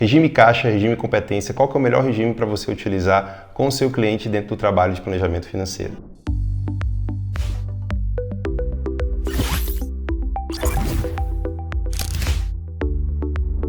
Regime caixa, regime competência, qual que é o melhor regime para você utilizar com o seu cliente dentro do trabalho de planejamento financeiro?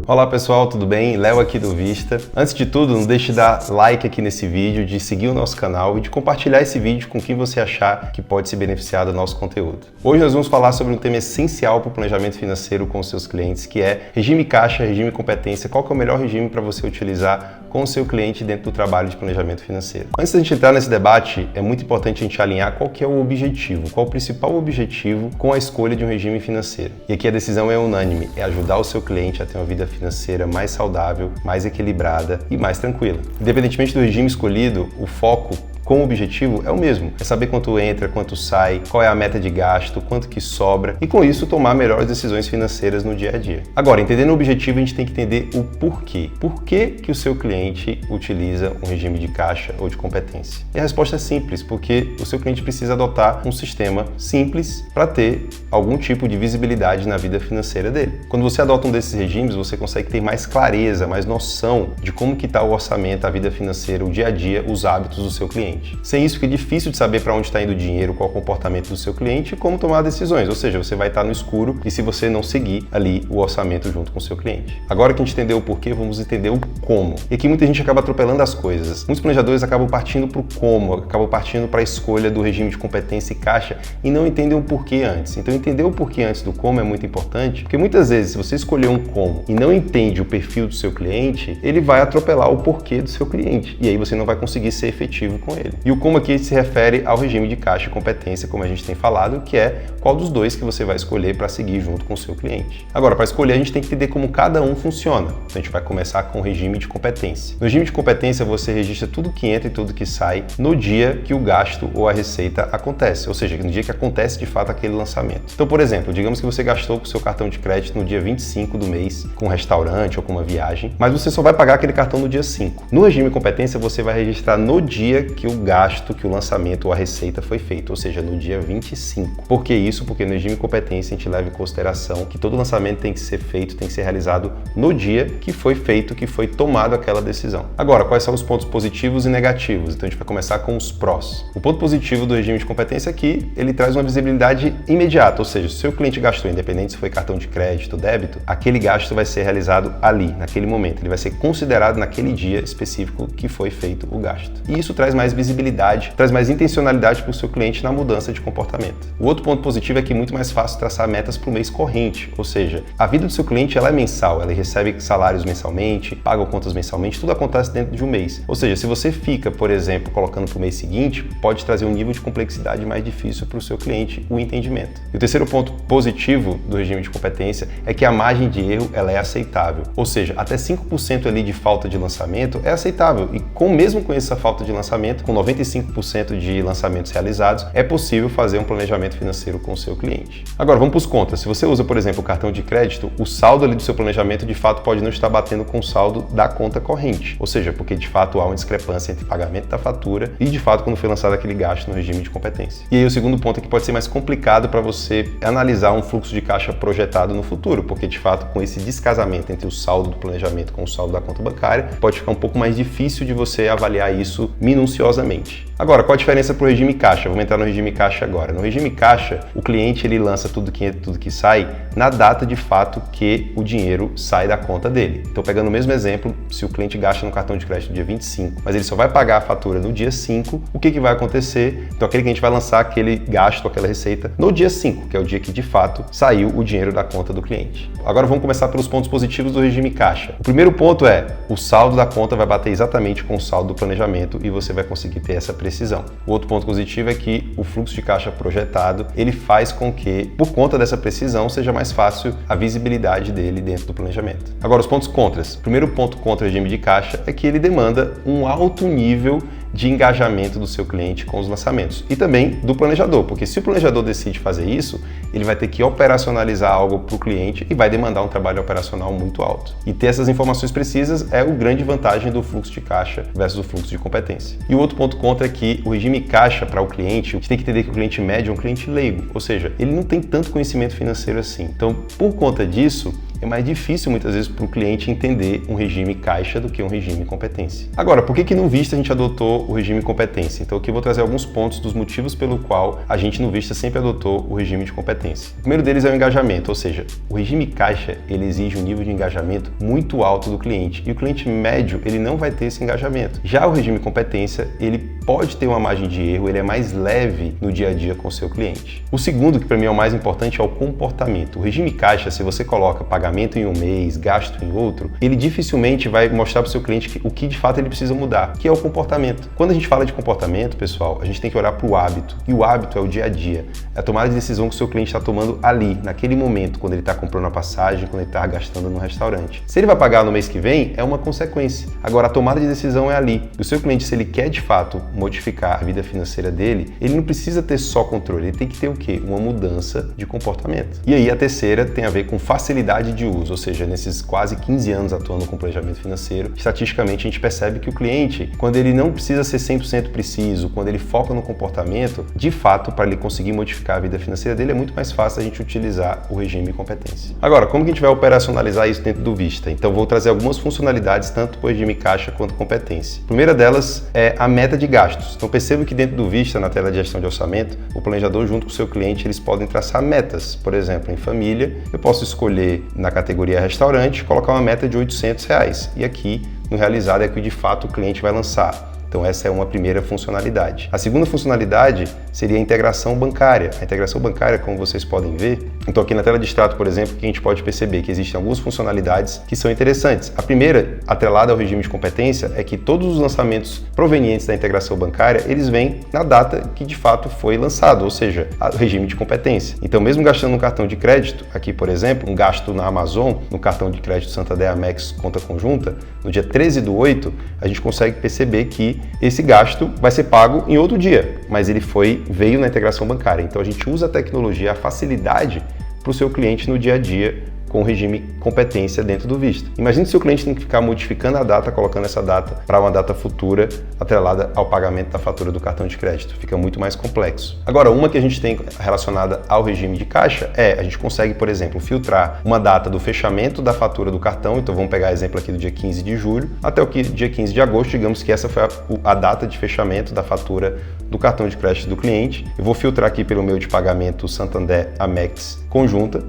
Olá pessoal, tudo bem? Léo aqui do Vista. Antes de tudo, não deixe de dar like aqui nesse vídeo, de seguir o nosso canal e de compartilhar esse vídeo com quem você achar que pode se beneficiar do nosso conteúdo. Hoje nós vamos falar sobre um tema essencial para o planejamento financeiro com os seus clientes, que é regime caixa, regime competência. Qual que é o melhor regime para você utilizar com o seu cliente dentro do trabalho de planejamento financeiro? Antes da gente entrar nesse debate, é muito importante a gente alinhar qual que é o objetivo, qual o principal objetivo com a escolha de um regime financeiro. E aqui a decisão é unânime, é ajudar o seu cliente a ter uma vida financeira mais saudável, mais equilibrada e mais tranquila. Independentemente do regime escolhido, o foco com o objetivo é o mesmo, é saber quanto entra, quanto sai, qual é a meta de gasto, quanto que sobra e com isso tomar melhores decisões financeiras no dia a dia. Agora, entendendo o objetivo, a gente tem que entender o porquê. Por que o seu cliente utiliza um regime de caixa ou de competência? E a resposta é simples, porque o seu cliente precisa adotar um sistema simples para ter algum tipo de visibilidade na vida financeira dele. Quando você adota um desses regimes, você consegue ter mais clareza, mais noção de como que está o orçamento, a vida financeira, o dia a dia, os hábitos do seu cliente. Sem isso, fica difícil de saber para onde está indo o dinheiro, qual é o comportamento do seu cliente e como tomar decisões. Ou seja, você vai estar no escuro e se você não seguir ali o orçamento junto com o seu cliente. Agora que a gente entendeu o porquê, vamos entender o como. E aqui muita gente acaba atropelando as coisas. Muitos planejadores acabam partindo para o como, acabam partindo para a escolha do regime de competência e caixa e não entendem o porquê antes. Então entender o porquê antes do como é muito importante, porque muitas vezes se você escolher um como e não entende o perfil do seu cliente, ele vai atropelar o porquê do seu cliente e aí você não vai conseguir ser efetivo com ele. E o como aqui se refere ao regime de caixa e competência, como a gente tem falado, que é qual dos dois que você vai escolher para seguir junto com o seu cliente. Agora, para escolher, a gente tem que entender como cada um funciona. Então, a gente vai começar com o regime de competência. No regime de competência, você registra tudo que entra e tudo que sai no dia que o gasto ou a receita acontece, ou seja, no dia que acontece de fato aquele lançamento. Então, por exemplo, digamos que você gastou com o seu cartão de crédito no dia 25 do mês com um restaurante ou com uma viagem, mas você só vai pagar aquele cartão no dia 5. No regime de competência, você vai registrar no dia que o gasto, que o lançamento ou a receita foi feito, ou seja, no dia 25. Por que isso? Porque no regime de competência a gente leva em consideração que todo lançamento tem que ser feito, tem que ser realizado no dia que foi feito, que foi tomado aquela decisão. Agora, quais são os pontos positivos e negativos? Então a gente vai começar com os prós. O ponto positivo do regime de competência é que ele traz uma visibilidade imediata, ou seja, se o seu cliente gastou, independente se foi cartão de crédito ou débito, aquele gasto vai ser realizado ali, naquele momento. Ele vai ser considerado naquele dia específico que foi feito o gasto. E isso traz mais visibilidade, traz mais intencionalidade para o seu cliente na mudança de comportamento. O outro ponto positivo é que é muito mais fácil traçar metas para o mês corrente, ou seja, a vida do seu cliente ela é mensal, ela recebe salários mensalmente, paga contas mensalmente, tudo acontece dentro de um mês. Ou seja, se você fica, por exemplo, colocando para o mês seguinte, pode trazer um nível de complexidade mais difícil para o seu cliente, o entendimento. E o terceiro ponto positivo do regime de competência é que a margem de erro ela é aceitável, ou seja, até 5% ali de falta de lançamento é aceitável e mesmo com essa falta de lançamento, com 95% de lançamentos realizados, é possível fazer um planejamento financeiro com o seu cliente. Agora, vamos para os contas. Se você usa, por exemplo, o cartão de crédito, o saldo ali do seu planejamento, de fato, pode não estar batendo com o saldo da conta corrente. Ou seja, porque, de fato, há uma discrepância entre pagamento da fatura e, de fato, quando foi lançado aquele gasto no regime de competência. E aí, o segundo ponto é que pode ser mais complicado para você analisar um fluxo de caixa projetado no futuro, porque, de fato, com esse descasamento entre o saldo do planejamento com o saldo da conta bancária, pode ficar um pouco mais difícil de você avaliar isso minuciosamente. Agora, qual a diferença para o regime caixa? Vamos entrar no regime caixa agora. No regime caixa, o cliente ele lança tudo que entra, tudo que sai na data de fato que o dinheiro sai da conta dele. Então, pegando o mesmo exemplo, se o cliente gasta no cartão de crédito no dia 25, mas ele só vai pagar a fatura no dia 5, o que vai acontecer? Então, aquele cliente vai lançar aquele gasto, aquela receita no dia 5, que é o dia que de fato saiu o dinheiro da conta do cliente. Agora, vamos começar pelos pontos positivos do regime caixa. O primeiro ponto é, o saldo da conta vai bater exatamente com o saldo do planejamento e você vai conseguir ter essa precisão. O outro ponto positivo é que o fluxo de caixa projetado, ele faz com que, por conta dessa precisão, seja mais fácil a visibilidade dele dentro do planejamento. Agora, os pontos contras. O primeiro ponto contra o regime de caixa é que ele demanda um alto nível de engajamento do seu cliente com os lançamentos e também do planejador, porque se o planejador decide fazer isso, ele vai ter que operacionalizar algo para o cliente e vai demandar um trabalho operacional muito alto. E ter essas informações precisas é a grande vantagem do fluxo de caixa versus o fluxo de competência. E o outro ponto contra é que o regime caixa para o cliente, a gente tem que entender que o cliente médio é um cliente leigo, ou seja, ele não tem tanto conhecimento financeiro assim. Então, por conta disso, é mais difícil muitas vezes para o cliente entender um regime caixa do que um regime competência. Agora, por que no Vista a gente adotou o regime competência? Então aqui eu vou trazer alguns pontos dos motivos pelo qual a gente no Vista sempre adotou o regime de competência. O primeiro deles é o engajamento, ou seja, o regime caixa ele exige um nível de engajamento muito alto do cliente e o cliente médio ele não vai ter esse engajamento. Já o regime competência ele pode ter uma margem de erro, ele é mais leve no dia a dia com o seu cliente. O segundo, que para mim é o mais importante, é o comportamento. O regime caixa, se você coloca pagamento em um mês, gasto em outro, ele dificilmente vai mostrar para o seu cliente o que de fato ele precisa mudar, que é o comportamento. Quando a gente fala de comportamento, pessoal, a gente tem que olhar para o hábito. E o hábito é o dia a dia. É a tomada de decisão que o seu cliente está tomando ali, naquele momento, quando ele está comprando a passagem, quando ele está gastando no restaurante. Se ele vai pagar no mês que vem, é uma consequência. Agora, a tomada de decisão é ali. E o seu cliente, se ele quer de fato modificar a vida financeira dele, ele não precisa ter só controle, ele tem que ter o quê? Uma mudança de comportamento. E aí a terceira tem a ver com facilidade de uso, ou seja, nesses quase 15 anos atuando com planejamento financeiro, estatisticamente a gente percebe que o cliente, quando ele não precisa ser 100% preciso, quando ele foca no comportamento, de fato, para ele conseguir modificar a vida financeira dele, é muito mais fácil a gente utilizar o regime de competência. Agora, como que a gente vai operacionalizar isso dentro do Vista? Então, vou trazer algumas funcionalidades, tanto para o regime caixa quanto competência. A primeira delas é a meta de gastos. Então perceba que dentro do Vista, na tela de gestão de orçamento, o planejador junto com o seu cliente, eles podem traçar metas. Por exemplo, em família, eu posso escolher na categoria restaurante, colocar uma meta de R$800 e aqui no realizado é que de fato o cliente vai lançar. Então essa é uma primeira funcionalidade. A segunda funcionalidade seria a integração bancária. A integração bancária, como vocês podem ver, então aqui na tela de extrato, por exemplo, que a gente pode perceber que existem algumas funcionalidades que são interessantes. A primeira, atrelada ao regime de competência, é que todos os lançamentos provenientes da integração bancária, eles vêm na data que de fato foi lançado, ou seja, o regime de competência. Então mesmo gastando no cartão de crédito, aqui por exemplo, um gasto na Amazon, no cartão de crédito Santander Amex conta conjunta, no dia 13/8, a gente consegue perceber que esse gasto vai ser pago em outro dia, mas ele veio na integração bancária. Então a gente usa a tecnologia, a facilidade para o seu cliente no dia a dia com o regime competência dentro do Vista. Imagine se o cliente tem que ficar modificando a data, colocando essa data para uma data futura atrelada ao pagamento da fatura do cartão de crédito. Fica muito mais complexo. Agora, uma que a gente tem relacionada ao regime de caixa a gente consegue, por exemplo, filtrar uma data do fechamento da fatura do cartão. Então vamos pegar exemplo aqui do dia 15 de julho até o dia 15 de agosto, digamos que essa foi a data de fechamento da fatura do cartão de crédito do cliente. Eu vou filtrar aqui pelo meio de pagamento Santander Amex conjunta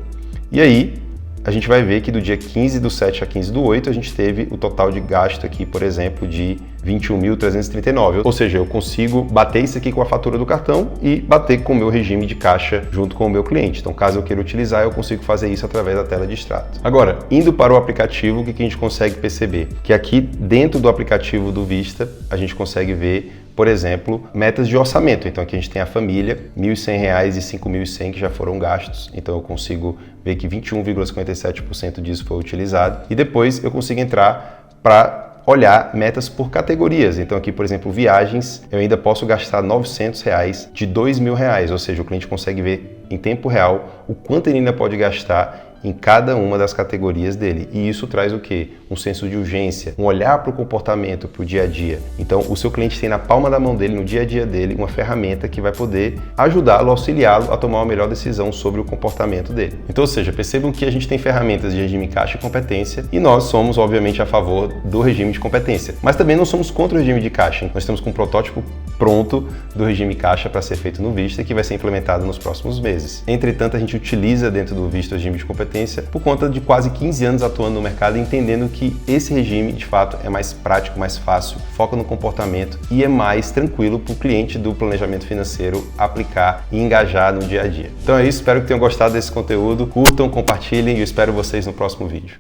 e aí a gente vai ver que do dia 15/7 a 15/8 a gente teve o total de gasto aqui, por exemplo, de 21.339. Ou seja, eu consigo bater isso aqui com a fatura do cartão e bater com o meu regime de caixa junto com o meu cliente. Então, caso eu queira utilizar, eu consigo fazer isso através da tela de extrato. Agora, indo para o aplicativo, o que a gente consegue perceber? Que aqui dentro do aplicativo do Vista, a gente consegue ver, por exemplo, metas de orçamento. Então aqui a gente tem a família, R$ 1.100 e 5.100 que já foram gastos. Então eu consigo ver que 21,57% disso foi utilizado. E depois eu consigo entrar para olhar metas por categorias. Então aqui, por exemplo, viagens, eu ainda posso gastar R$ 900 de R$ 2.000. Ou seja, o cliente consegue ver em tempo real o quanto ele ainda pode gastar em cada uma das categorias dele. E isso traz o quê? Um senso de urgência, um olhar para o comportamento, para o dia a dia. Então, o seu cliente tem na palma da mão dele, no dia a dia dele, uma ferramenta que vai poder ajudá-lo, auxiliá-lo a tomar uma melhor decisão sobre o comportamento dele. Então, ou seja, percebam que a gente tem ferramentas de regime caixa e competência e nós somos, obviamente, a favor do regime de competência. Mas também não somos contra o regime de caixa. Nós estamos com um protótipo pronto do regime caixa para ser feito no Vista e que vai ser implementado nos próximos meses. Entretanto, a gente utiliza dentro do Vista o regime de competência por conta de quase 15 anos atuando no mercado e entendendo que esse regime, de fato, é mais prático, mais fácil, foca no comportamento e é mais tranquilo para o cliente do planejamento financeiro aplicar e engajar no dia a dia. Então é isso, espero que tenham gostado desse conteúdo. Curtam, compartilhem e eu espero vocês no próximo vídeo.